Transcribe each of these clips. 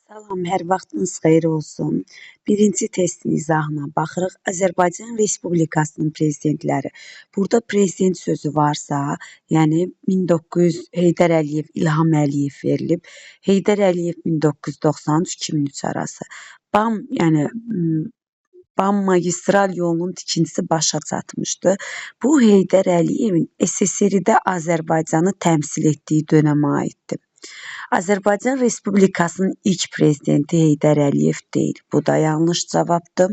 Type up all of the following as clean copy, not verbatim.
Salam, hər vaxtınız xeyir olsun. Birinci testin izahına baxırıq. Azərbaycan Respublikasının prezidentləri. Burada prezident sözü varsa, yəni 1900 Heydər Əliyev, İlham Əliyev verilib. Heydər Əliyev 1993-2003 arası. BAM, yəni BAM magistral yolunun tikintisi başa çatmışdı. Bu Heydər Əliyevin SSRİ-də Azərbaycanı təmsil etdiyi dönəmə aiddir. Azərbaycan Respublikasının ilk prezidenti Heydər Əliyev deyil. Bu da yanlış cavabdır.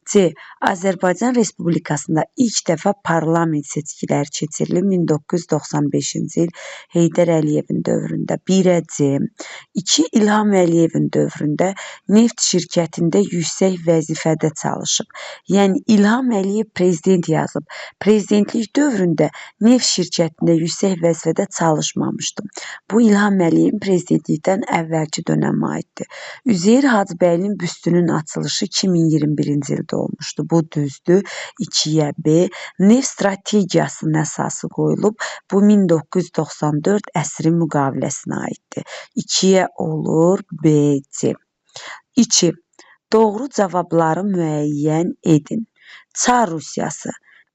C. Azərbaycan Respublikasında ilk dəfə parlament seçkiləri keçirilib 1995-ci il Heydər Əliyevin dövründə. 1-ə C. 2. İlham Əliyevin dövründə neft şirkətində yüksək vəzifədə çalışıb. Yəni İlham Əliyev prezident yazıb. Prezidentlik dövründə neft şirkətində yüksək vəzifədə çalışmamışdı. Bu İlham Əliyevin prezidentlikdən əvvəlki dönəmə aiddir. Üzeyir Hacıbəylinin büstünün açılışı 2021-ci ildə olmuşdu. Bu düzdür. 2-yə B. Neft strategiyasının əsası qoyulub. Bu 1994 əsri müqaviləsinə aiddir. 2-yə olur B, C. 2. Doğru cavabları müəyyən edin. Çar Rusiyası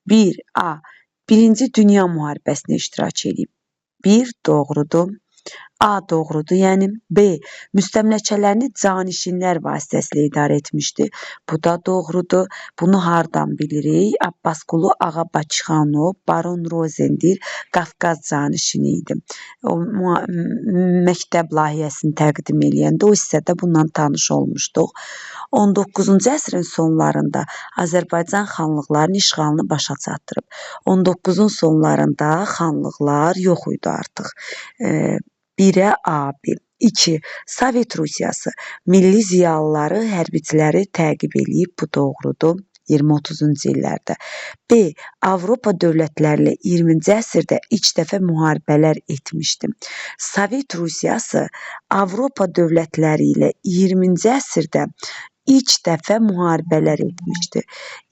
1A. Birinci Dünya müharibəsində iştirak edib. 1 doğrudur. A doğrudur, yəni B. Müstəmləkələrini canişinlər vasitəsilə idarə etmişdi. Bu da doğrudur. Bunu hardan bilirik? Abbasqulu Ağa Bakıxanov, Baron Rozendir, Qafqaz canişini idi. O məktəb layihəsini təqdim eləyəndə o hissədə bundan tanış olmuşduq. 19-cu əsrin sonlarında Azərbaycan xanlıqlarının işğalını başa çatdırıb. 19-un sonlarında xanlıqlar yox idi artıq. 1-ə A, 2. Sovet Rusiyası milli ziyalıları, hərbiçiləri təqib eləyib. Bu doğrudur. 20-30-cu illərdə. B. Avropa dövlətlərlə 20-ci əsrdə ilk dəfə müharibələr etmişdi. Sovet Rusiyası Avropa dövlətləri ilə 20-ci əsrdə ilk dəfə müharibələr etmişdi.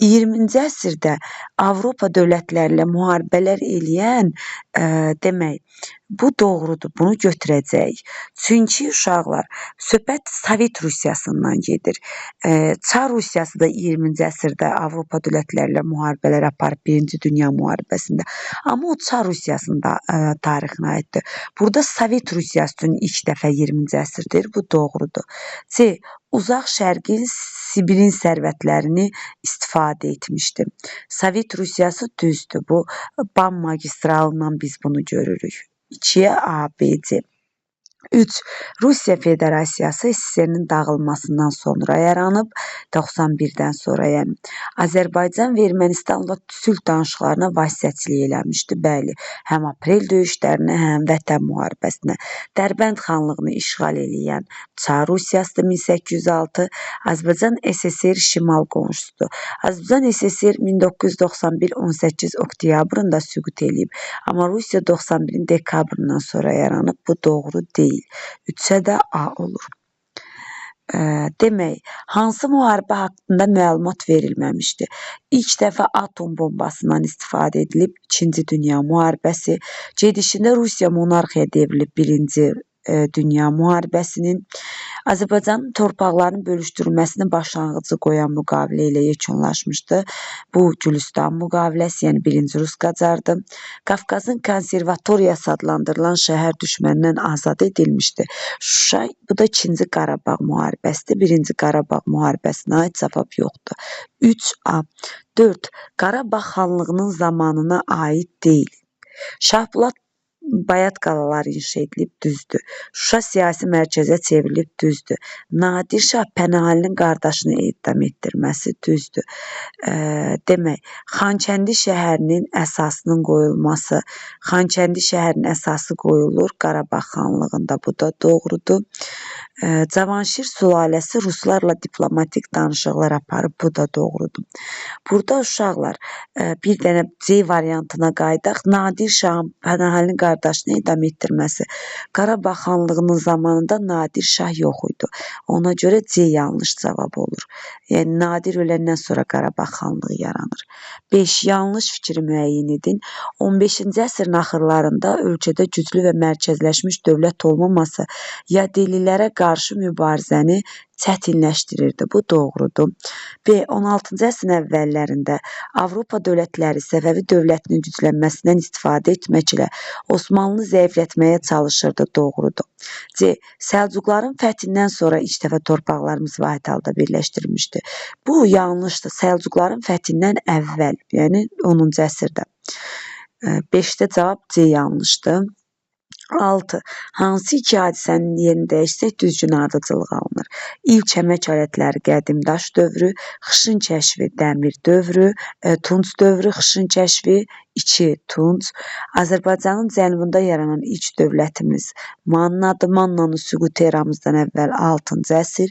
20-ci əsrdə Avropa dövlətlərlə müharibələr eləyən demək, bu doğrudur, bunu götürəcəyik. Çünki uşaqlar, söhbət Sovet Rusiyasından gedir. Çar Rusiyası da 20-ci əsrdə Avropa dövlətlərlə müharibələr aparıb 1-ci Dünya müharibəsində. Amma o Çar Rusiyasının da tarixinə aiddir. Burada Sovet Rusiyası üçün ilk dəfə 20-ci əsrdir, bu doğrudur. C. Uzaq Şərqin Sibirin sərvətlərini istifadə etmişdi. Sovet Rusiyası düzdür, bu BAM magistralından biz bunu görürük. 2-yə A, B, C. 3. Rusiya Federasiyası SSR-nin dağılmasından sonra yaranıb, 91-dən sonra yəni. Azərbaycan və Ermənistanla sülh danışıqlarına vasitəçilik eləmişdi, bəli. Həm aprel döyüşlərinə, həm vətən müharibəsinə. Dərbənd xanlığını işğal eləyən Çar Rusiyası 1806, Azərbaycan SSR şimal qonşusudur. Azərbaycan SSR 1991 18 oktyabrında süqut eləyib, amma Rusiya 91-in dekabrından sonra yaranıb, bu doğru deyil. 3-ə də A olur. Demək, hansı müharibə haqqında məlumat verilməmişdi? İlk dəfə atom bombasından istifadə edilib 2-ci Dünya müharibəsi, gedişində Rusiya monarxiya devrilib 1-ci Dünya müharibəsinin, Azərbaycanın torpaqlarının bölüşdürülməsini başlanğıcı qoyan müqavilə ilə yekunlaşmışdı. Bu Gülüstan müqaviləsi, yəni 1-ci Rus Qacardır. Qafqazın konservatoriyası adlandırılan şəhər düşməndən azad edilmişdi. Şuşa, bu da 2-ci Qarabağ müharibəsidir. 1-ci Qarabağ müharibəsinə aid cavab yoxdur. 3A. 4. Qarabağ xanlığının zamanına aid deyil. Şahbulaq Bayat qalaları inşa edilib, düzdür. Şuşa siyasi mərkəzə çevrilib, düzdür. Nadir Şah Pənahəlinin qardaşını edam etdirməsi, düzdür. Demək, Xankəndi şəhərinin əsasının qoyulması, Xankəndi şəhərinin əsası qoyulur Qarabağ xanlığında, bu da doğrudur. Cavanşir sülaləsi ruslarla diplomatik danışıqlar aparıb, bu da doğrudur. Burada uşaqlar, bir dənə C variantına qaydaq, Nadir Şahın Pənahəlinin qardaşı qardaşını edam etdirməsi. Qarabağ xanlığının zamanında Nadir Şah yox idi. Ona görə C yanlış cavab olur. Yəni Nadir öləndən sonra Qarabağ xanlığı yaranır. 5. Yanlış fikri müəyyən edin. 15-ci əsrin axırlarında ölkədə güclü və mərkəzləşmiş dövlət olmaması yadellilərə qarşı mübarizəni çətinləşdirirdi. Bu doğrudur. B. 16-cı əsrin əvvəllərində Avropa dövlətləri Səfəvi dövlətinin güclənməsindən istifadə etməklə Osmanlını zəiflətməyə çalışırdı. Doğrudur. C. Səlcuqların fəthindən sonra ilk dəfə torpaqlarımız vahid halda birləşdirilmişdi. Bu yanlışdır. Səlcuqların fəthindən əvvəl, yəni 10-cu əsrdə. 5-də cavab C yanlışdır. 6. Hansı iki hadisənin yerini dəyişsək düzgün ardıcılıq alınır? İlk əmək alətləri qədim daş dövrü, xışın kəşfi dəmir dövrü, tunc dövrü, xışın kəşfi 2. Tunc. Azərbaycanın cənubunda yaranan ilk dövlətimiz Mannadır. Mannanın süqutu eramızdan əvvəl 6-cı əsr.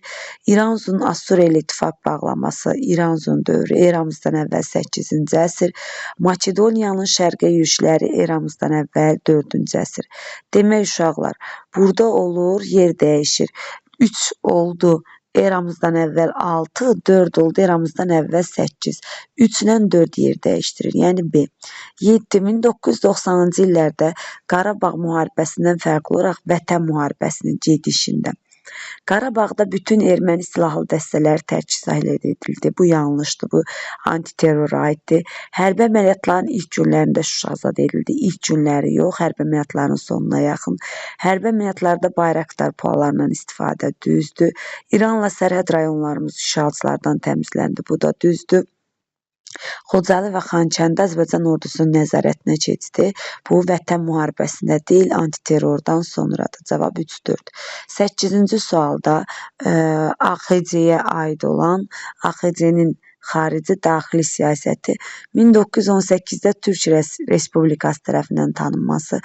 İranzunun Assur ilə ittifaq bağlaması İranzun dövrü eramızdan əvvəl 8-ci əsr. Makedoniyanın şərqə yürüşləri eramızdan əvvəl 4-cü əsr. Demək uşaqlar, burada olur, yer dəyişir. 3 oldu eramızdan əvvəl 6, 4 oldu eramızdan əvvəl 8. 3 ilə 4 yer dəyişdirir, yəni B. 7. 1990-cı illərdə Qarabağ müharibəsindən fərqli olaraq Vətən müharibəsinin gedişində Qarabağda bütün erməni silahlı dəstələri tərk edildi. Bu yanlışdır, bu antiterrora aiddir. Hərbi əməliyyatların ilk günlərində Şuşa azad edildi. İlk günləri yox, hərbi əməliyyatların sonuna yaxın. Hərbi əməliyyatlarda Bayraktar puallarından istifadə düzdür. İranla sərhəd rayonlarımız işğalçılardan təmizləndi. Bu da düzdür. Xocalı və Xankəndi Azərbaycan ordusunun nəzarətinə keçdi. Bu Vətən müharibəsində deyil, antiterrordan sonradır. Cavab 3-4. 8-ci sualda AXC-yə aid olan AXC-nin xarici daxili siyasəti 1918-də Türkiyə Respublikası tərəfindən tanınması,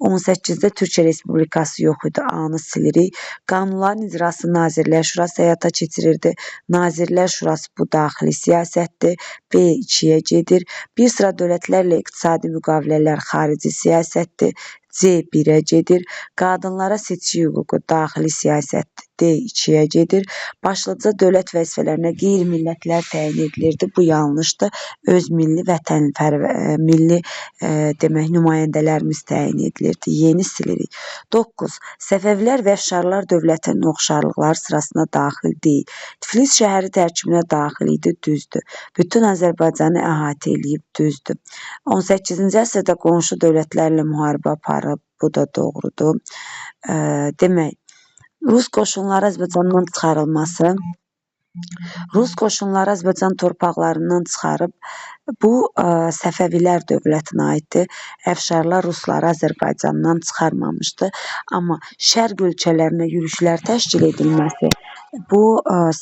18-də Türkiyə Respublikası yox idi, A-nı silirik. Qanunların icrası Nazirlər Şurası həyata keçirirdi. Nazirlər Şurası bu daxili siyasətdir. B 2-yə gedir. Bir sıra dövlətlərlə iqtisadi müqavilələr xarici siyasətdir. C 1-ə gedir. Qadınlara seçki hüququ daxili siyasətdir. D 2-yə gedir. Başlıca dövlət vəzifələrinə qeyri-millətlər təyin edilirdi. Bu yanlışdır. Öz milli milli demək nümayəndələrimiz təyin edilirdi. Yeni silirik. 9. Səfəvilər və Əfşarlar dövlətinin oxşarlıqları sırasına daxil deyil. Tiflis şəhəri tərkibinə daxil idi, düzdür. Bütün Azərbaycanı əhatə edib, düzdür. 18-ci əsrdə qonşu dövlətlərlə müharibə aparıb, bu da doğrudur. Demək, Rus qoşunları Azərbaycandan çıxarılması, Rus qoşunları Azərbaycan torpaqlarından çıxarıb, bu Səfəvilər dövlətinə aiddir. Əfşarlar Rusları Azərbaycandan çıxarmamışdı. Amma şərq ölkələrinə yürüşlər təşkil edilməsi, bu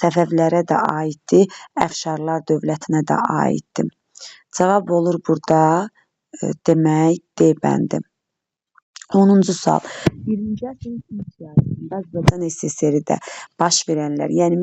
Səfəvlərə də aiddir, Əfşarlar dövlətinə də aiddir. Cavab olur burada, demək, D bəndi. 10-cu sual. 20-ci əsrin ilk yarısında Azərbaycan SSR-də baş verənlər, yəni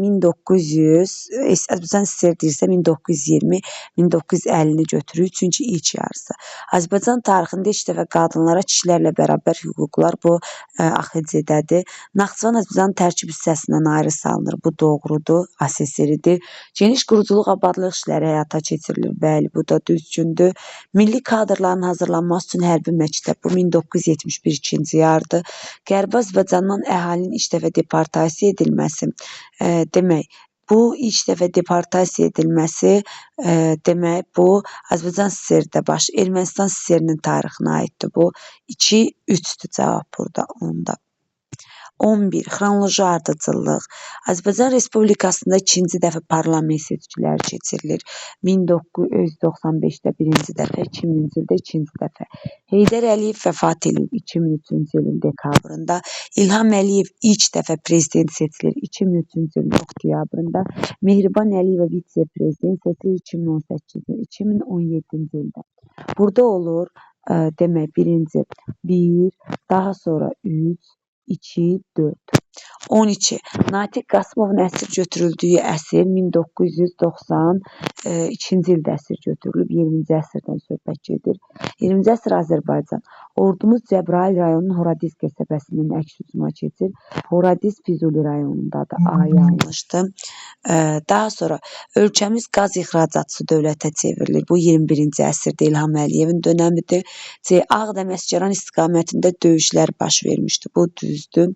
Azərbaycan SSR deyirsə 1920-1950-ni götürürük, çünki ilk yarısı. Azərbaycan tarixində ilk dəfə qadınlara kişilərlə bərabər hüquqlar bu AXC-dədir. Naxçıvan Azərbaycanın tərkib hissəsindən ayrı salınır, bu doğrudur, ASSR-dir. Geniş quruculuq abadlıq işləri həyata keçirilir, bəli, bu da düzgündür. Milli kadrların hazırlanması üçün hərbi məktəb, bu 1971-ci ildir. Qərbi Azərbaycandan əhalinin ilk dəfə deportasiya edilməsi, demək, bu ilk dəfə deportasiya edilməsi, demək, bu Azərbaycan SSR-də Ermənistan SSR-nin tarixinə aiddir. Bu 2-3-dür cavab burada, 10-da. 11. Xronoloji ardıcıllıq. Azərbaycan Respublikasında ikinci dəfə parlament seçkiləri keçirilir. 1995-də birinci dəfə, 2000-ci ildə ikinci dəfə. Heydər Əliyev vəfat edir 2003-cü ilin dekabrında. İlham Əliyev ilk dəfə prezident seçilir 2003-cü ilin oktyabrında. Mehriban Əliyeva vitse-prezident seçilir 2017-ci ildə. Burada olur, demək, birinci 1, daha sonra 3, 2, 4. 12. Natiq Qasımovun əsir götürüldüyü əsir 1992-ci ildə əsir götürülüb. 20-ci əsrdən söhbət gedir. 20-ci əsr Azərbaycan. Ordumuz Cəbrayıl rayonunun Horadiz qəsəbəsinin əks hücuma keçir. Horadiz Füzuli rayonundadır. A yanlışdır. Daha sonra ölkəmiz qaz ixracatçısı dövlətə çevrilir. Bu 21-ci əsrdə İlham Əliyevin dönəmidir. C. Ağdam Əsgəran istiqamətində döyüşlər baş vermişdi. Bu düzdür.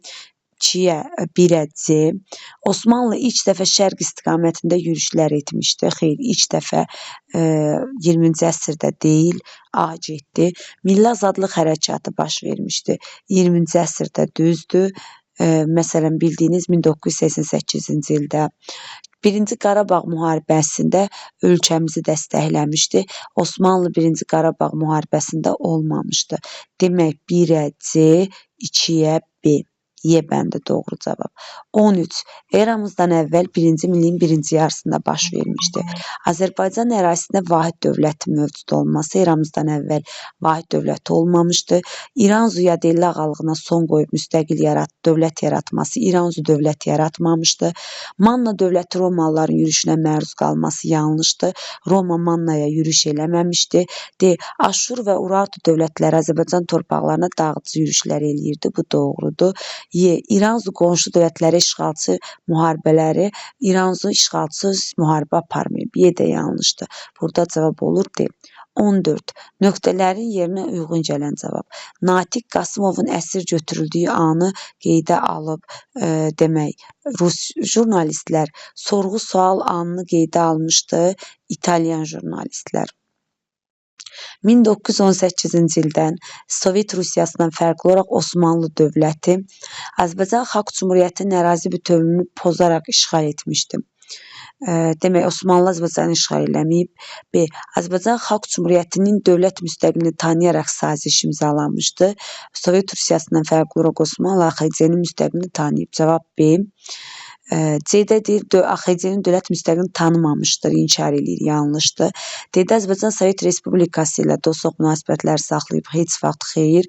2-yə 1-ə C. Osmanlı ilk dəfə şərq istiqamətində yürüşlər etmişdi. Xeyr, ilk dəfə 20-ci əsrdə deyil, A getdi. Milli Azadlıq hərəkatı baş vermişdi. 20-ci əsrdə düzdür. Məsələn, bildiyiniz 1988-ci ildə. Birinci Qarabağ müharibəsində ölkəmizi dəstəkləmişdi. Osmanlı Birinci Qarabağ müharibəsində olmamışdı. Demək 1-ə C, 2-yə B. Y bəndi doğru cavab. 13. Eramızdan əvvəl 1-ci minilliyin birinci yarısında baş vermişdi. Azərbaycan ərazisində vahid dövlətin mövcud olması eramızdan əvvəl vahid dövlət olmamışdı. İranzu yadelli ağalığına son qoyub müstəqil dövlət yaratması İranzu dövlət yaratmamışdı. Manna dövləti Romalıların yürüşünə məruz qalması yanlışdı. Roma Mannaya yürüş eləməmişdi. D. Aşur və Urartu dövlətləri Azərbaycan torpaqlarına dağıtıcı yürüşlər eləyirdi. Bu doğrudur. Y. İranzu qonşu dövlətləri işğalçı müharibələri İranzu işğalçı müharibə aparmayıb. Y də yanlışdır. Burada cavab olur D. 14. Nöqtələrin yerinə uyğun gələn cavab. Natiq Qasımovun əsir götürüldüyü anı qeydə alıb, demək, Rus jurnalistlər sorğu-sual anını qeydə almışdı, İtalyan jurnalistlər. 1918-ci ildən Sovet Rusiyasından fərqli olaraq Osmanlı dövləti Azərbaycan Xalq Cümhuriyyətinin ərazi bütövlüyünü pozaraq işğal etmişdi. Demək, Osmanlı Azərbaycanı işğal eləməyib. B. Azərbaycan Xalq Cümhuriyyətinin dövlət müstəqilliyini tanıyaraq saziş imzalanmışdı. Sovet Rusiyasından fərqli olaraq Osmanlı AXC-nin müstəqilliyini tanıyıb. Cavab B. C-də deyir, AXC-nin dövlət müstəqilliyini tanımamışdır, inkar edir, yanlışdır. D-də Azərbaycan Sovet Respublikası ilə dostluq münasibətləri saxlayıb, heç vaxt xeyir.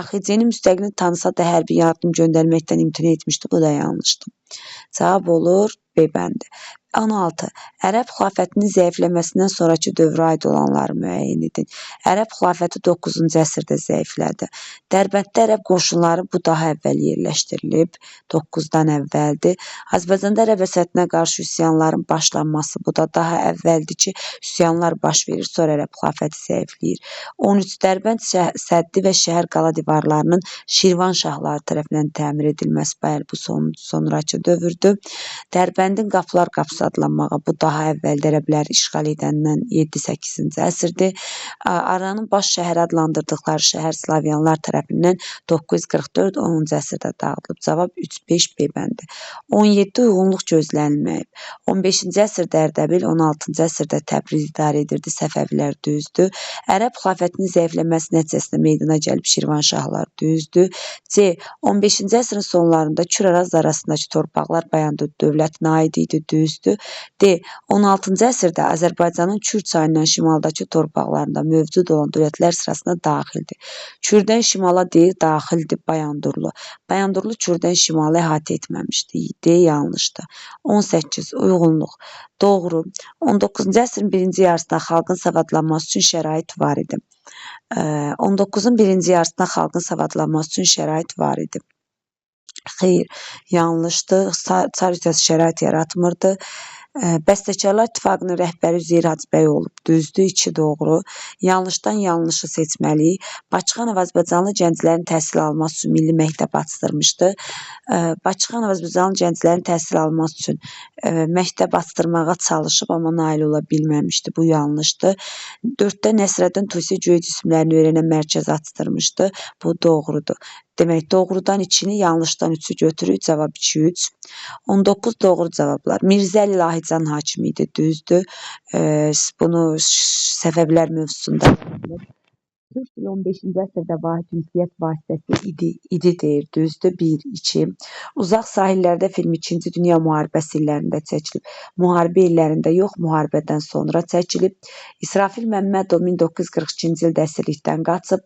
AXC-nin müstəqilliyini tanısa da hərbi yardım göndərməkdən imtina etmişdi, bu da yanlışdır. Cavab olur B bəndi. 16. Ərəb xilafətinin zəifləməsindən sonraki dövrə aid olanları müəyyən edin. Ərəb xilafəti 9-cu əsrdə zəiflədi. Dərbənddə ərəb qoşunları bu daha əvvəl yerləşdirilib, 9-dan əvvəldir. Azərbaycanda ərəb əsədinə qarşı üsyanların başlanması, bu da daha əvvəldir ki, üsyanlar baş verir, sonra ərəb xilafəti zəifləyir. 13. Dərbənd səddi və şəhər qala divarlarının Şirvan şahları tərəfindən təmir edilməsi, bu sonrakı dövrdür. Dərbəndin qapılar qapısı adlanmağa, bu daha əvvəldə ərəbləri işğal edəndən 7-8-ci əsrdir. Aranın baş şəhəri adlandırdıqları şəhər Slavyanlar tərəfindən 944-10-cu əsrdə dağıdılıb. Cavab 3-5 B bəndi. 17. Uyğunluq gözlənilməyib. 15-ci əsrdə Ərdəbil, 16-cı əsrdə Təbriz idarə edirdi, Səfəvilər düzdür. Ərəb xilafətinin zəifləməsi nəticəsində meydana gəlib Şirvanşahlar düzdür. C. 15-ci əsrin sonlarında Kür Araz arasındakı torpaqlar Bayandurlu dövlətinə aid idi, düzdür. D. 16-cı əsrdə Azərbaycanın Kür çayından şimaldakı torpaqlarında mövcud olan dövlətlər sırasına daxildir. Kürdən şimala deyil, daxildir Bayandurlu. Bayandurlu Kürdən şimala əhatə etməmişdi. D. Yanlışdır. 18. Uyğunluq. Doğru. 19-cu əsrin birinci yarısında xalqın savadlanması üçün şərait var idi. 19-un birinci yarısında xalqın savadlanması üçün şərait var idi. Xeyr, yanlışdır. Çar Rusiyası şərait yaratmırdı. Bəstəkarlar İttifaqının rəhbəri Üzeyir Hacıbəy olub. Düzdür, 2 doğru. Yanlışdan yanlışı seçməliyik. Bakıxanov Azərbaycanlı gənclərin təhsil alması üçün milli məktəb açdırmışdı. Bakıxanov Azərbaycanlı gənclərin təhsil alması üçün məktəb açdırmağa çalışıb, amma nail ola bilməmişdi. Bu yanlışdır. 4-də Nəsrəddin Tusi göy cisimlərini öyrənən mərkəz açdırmışdı. Bu doğrudur. Demək, doğrudan 2-ni, yanlışdan 3-ü götürük. Cavab 2-3. 19 doğru cavablar. Mirzəli Lahican hakimi idi, düzdür. Bunu Səfəvilər mövzusunda Türk dili 15-ci əsrdə vahid ünsiyyət vasitəsi idi deyir, düzdür. 1, 2. Uzaq sahillərdə film 2-ci Dünya müharibəsi illərində çəkilib. Müharibə illərində yox, müharibədən sonra çəkilib. İsrafil Məmmədov 1942-ci ildə əsirlikdən qaçıb.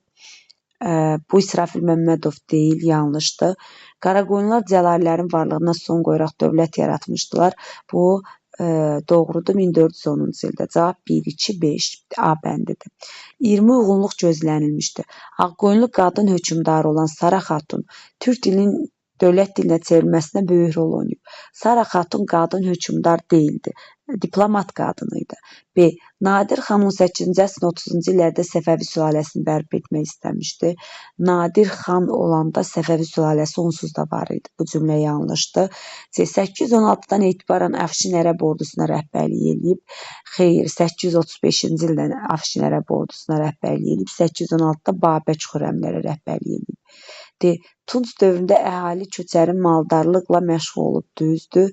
Bu İsrafil Məmmədov deyil, yanlışdır. Qaraqoyunlular Cəlalilərin varlığına son qoyaraq dövlət yaratmışdılar. Bu doğrudur 1410-cu ildə. Cavab 1, 2, 5 A bəndidir. 20 uyğunluq gözlənilmişdir. Ağqoyunlu qadın hökmdarı olan Sara Xatun türk dilinin dövlət dilinə çevrilməsində böyük rol oynayıb. Sara Xatun qadın hökmdar deyildi. Diplomat qadın idi. B. Nadir xan 18-ci əsrin 30-cu illərdə Səfəvi sülaləsini bərpa etmək istəmişdi. Nadir xan olanda Səfəvi sülaləsi onsuz da var idi. Bu cümlə yanlışdır. C. 816-dan etibarən Əfşin ərəb ordusuna rəhbərlik eləyib. Xeyr, 835-ci ildən Əfşin ərəb ordusuna rəhbərlik eləyib. 816-da Babək Xürrəmlərə rəhbərlik eləyib. D. Tunc dövründə əhali köçəri maldarlıqla məşğul olub, düzdür.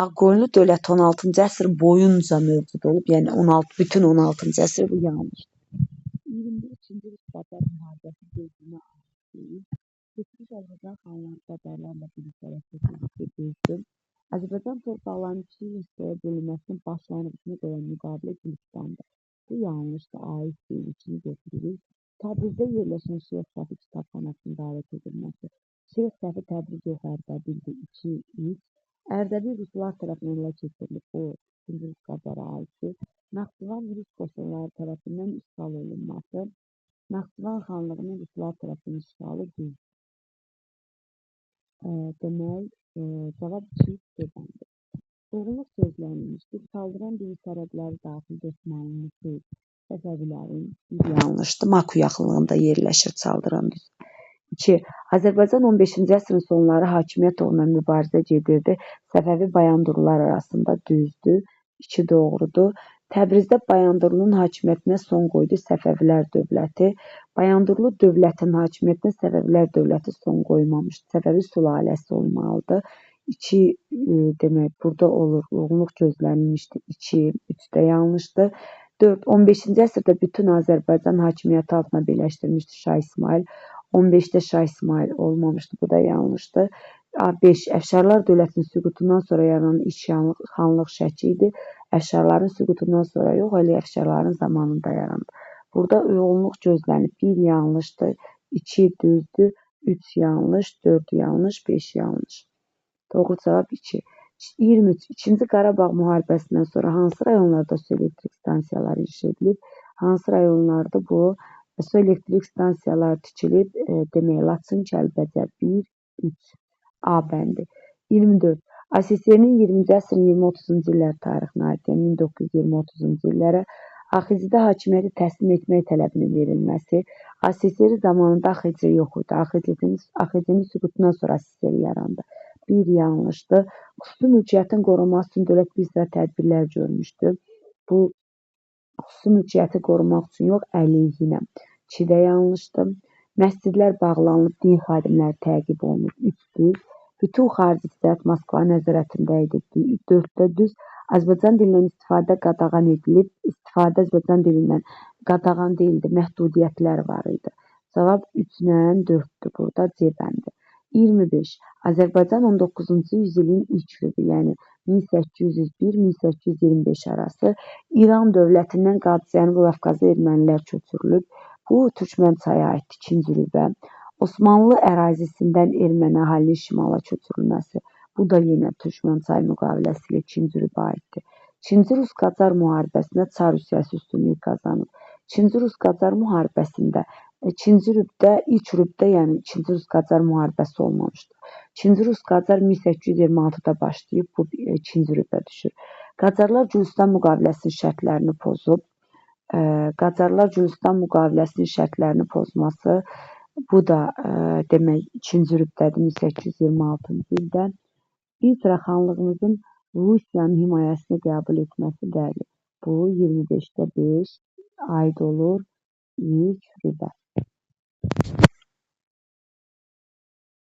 Ağqoyunlu dövləti 16-cı əsr boyunca mövcud olub, yəni bütün 16-cı əsr bu yanlışdır. 21-ci Rus-Qacar müharibəsi dövrünə aid deyil. Keçmiş Azərbaycan xanları Qacarlarla birlikdə hərəkət edib, düzdür. Azərbaycan torpaqlarının iki hissəyə bölünməsinin başlanğıcını qoyan müqavilə Gülüstandır. Bu yanlışdır, aid deyil, içini götürürük. Təbrizdə yerləşən Şeyx Səfi kitabxanasının qarət edilməsi. Şeyx Səfi Təbriz yox, Ərdəbildir, 2, 3. Ərdəbil Ruslar tərəfindən ələ keçirilib, bu ikinci Rus Qacara aiddir. Naxçıvan Rus qoşunları tərəfindən işğal olunması. Naxçıvan xanlığının Ruslar tərəfindən işğalı düzdür. Demək, cavab 2 dedəndir. Uyğunluq gözlənilmişdir. Saldıran deniz ərəbləri daxil Osmanlı xeyr. Səfəvilərin bir yanlışdır. Maku yaxınlığında yerləşir Çaldıran düz. 2. Azərbaycan 15-ci əsrin sonları hakimiyyət uğruna mübarizə gedirdi. Səfəvi Bayandurlular arasında düzdür. 2 doğrudur. Təbrizdə Bayandurlunun hakimiyyətinə son qoydu Səfəvilər dövləti. Bayandurlu dövlətin hakimiyyətinə Səfəvilər dövləti son qoymamışdı. Səfəvi sülaləsi olmalıdır. 2 demək burada olur. Uyğunluq gözlənilmişdir. 2, 3 də yanlışdır. 4. 15-ci əsrdə bütün Azərbaycan hakimiyyəti altına birləşdirmişdi Şah İsmail. 15-də Şah İsmail olmamışdı. Bu da yanlışdır. 5. Əfşarlar dövlətinin süqutundan sonra yaranan ilk xanlıq Şəki idi. Əfşarların süqutundan sonra yox, elə əfşarların zamanında yarandı. Burada uyğunluq gözlənib. 1 yanlışdır, 2 düzdür, 3 yanlış, 4 yanlış, 5 yanlış. Doğru cavab 2. 23. İkinci Qarabağ müharibəsindən sonra hansı rayonlarda su elektrik stansiyaları inşa edilib? Hansı rayonlarda bu su elektrik stansiyaları tikilib? Demək, Laçın, Kəlbəcər 1, 3. A bəndi. 24. ASSR-nin 20-ci əsrin 20-30-cu illər tarixinə aid, yəni 1920-30-cu illərə AXC-də hakimiyyəti təslim etmək tələbinin verilməsi. ASSR zamanında AXC yox idi. AXC-nin süqutundan sonra ASSR yarandı. 1 yanlışdır. Xüsusi mülkiyyətin qorunması üçün dövlət bir sıra tədbirlər görmüşdür. Bu xüsusi mülkiyyəti qorumaq üçün yox, əleyhinə. 2 də yanlışdır. Məscidlər bağlanılıb, din xadimləri təqib olunub. 3 düz. Bütün xarici ticarət Moskva nəzarətində idi. 4 də düz. Azərbaycan dilindən istifadə qadağan edilib. İstifadə Azərbaycan dilindən qadağan deyildi. Məhdudiyyətlər var idi. Cavab 3-lə 4-dür. Burada C bəndi. 25. Azərbaycan 19-cu yüzilin ilk rübü, yəni 1801-1825 arası İran dövlətindən Qadisiyəni Qafqaza ermənilər köçürülüb. Bu Türkmən çaya aiddir, 2-ci rübə. Osmanlı ərazisindən erməni əhalinin şimala köçürülməsi. Bu da yenə Türkmən çayı müqaviləsi ilə 2-ci rübə aiddir. 2-ci Rus-Qacar müharibəsində Çar Rusiyası üstünlük qazanıb. 2-ci Rus-Qacar müharibəsində İkinci rübdə, ilk rübdə, yəni 2-ci Rus-Qacar müharibəsi olmamışdır. 2-ci Rus-Qacar 1826-da başlayıb, bu 2-ci rübə düşür. Qacarlar Gülüstan müqaviləsinin şərtlərini pozub. Qacarlar Gülüstan müqaviləsinin şərtlərini pozması, bu da demək 2-ci rübdədir 1826-cı ildə. İsra xanlığımızın Rusiyanın himayəsini qəbul etməsi dəli. Bu 25-də 5 aid olur ilk rübə.